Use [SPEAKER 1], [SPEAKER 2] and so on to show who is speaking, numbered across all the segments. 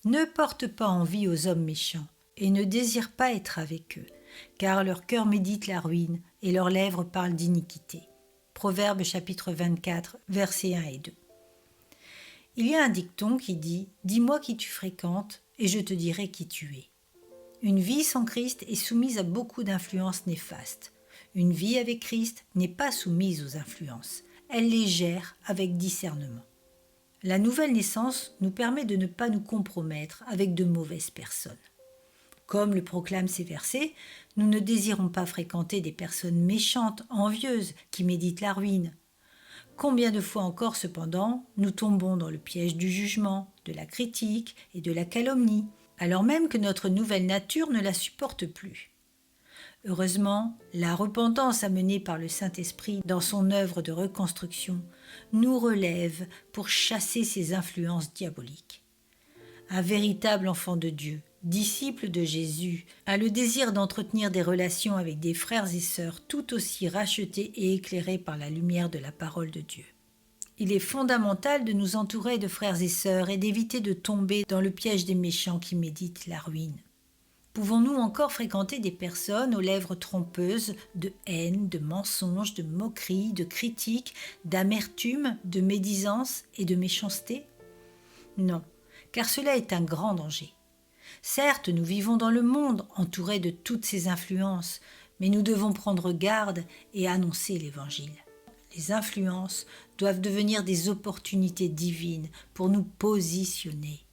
[SPEAKER 1] Ne porte pas envie aux hommes méchants, et ne désire pas être avec eux, car leur cœur médite la ruine, et leurs lèvres parlent d'iniquité. Proverbe chapitre 24, versets 1 et 2. Il y a un dicton qui dit « Dis-moi qui tu fréquentes, et je te dirai qui tu es ». Une vie sans Christ est soumise à beaucoup d'influences néfastes. Une vie avec Christ n'est pas soumise aux influences, elle les gère avec discernement. La nouvelle naissance nous permet de ne pas nous compromettre avec de mauvaises personnes. Comme le proclament ces versets, nous ne désirons pas fréquenter des personnes méchantes, envieuses, qui méditent la ruine. Combien de fois encore, cependant, nous tombons dans le piège du jugement, de la critique et de la calomnie, alors même que notre nouvelle nature ne la supporte plus. Heureusement, la repentance amenée par le Saint-Esprit dans son œuvre de reconstruction nous relève pour chasser ces influences diaboliques. Un véritable enfant de Dieu, disciple de Jésus, a le désir d'entretenir des relations avec des frères et sœurs tout aussi rachetés et éclairés par la lumière de la parole de Dieu. Il est fondamental de nous entourer de frères et sœurs et d'éviter de tomber dans le piège des méchants qui méditent la ruine. Pouvons-nous encore fréquenter des personnes aux lèvres trompeuses de haine, de mensonges, de moqueries, de critiques, d'amertume, de médisance et de méchanceté ? Non, car cela est un grand danger. Certes, nous vivons dans le monde, entourés de toutes ces influences, mais nous devons prendre garde et annoncer l'Évangile. Les influences doivent devenir des opportunités divines pour nous positionner.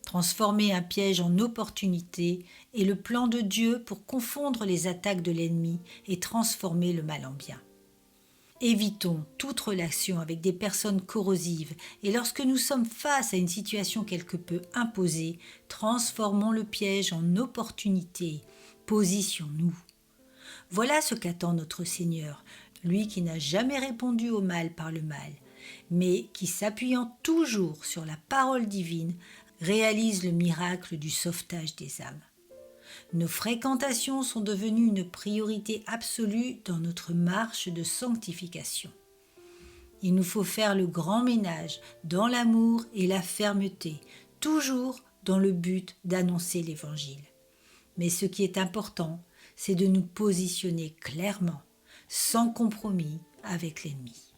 [SPEAKER 1] Transformer un piège en opportunité est le plan de Dieu pour confondre les attaques de l'ennemi et transformer le mal en bien. Évitons toute relation avec des personnes corrosives et lorsque nous sommes face à une situation quelque peu imposée, transformons le piège en opportunité. Positions-nous. Voilà ce qu'attend notre Seigneur, lui qui n'a jamais répondu au mal par le mal, mais qui, s'appuyant toujours sur la parole divine, réalise le miracle du sauvetage des âmes. Nos fréquentations sont devenues une priorité absolue dans notre marche de sanctification. Il nous faut faire le grand ménage dans l'amour et la fermeté, toujours dans le but d'annoncer l'Évangile. Mais ce qui est important, c'est de nous positionner clairement, sans compromis avec l'ennemi.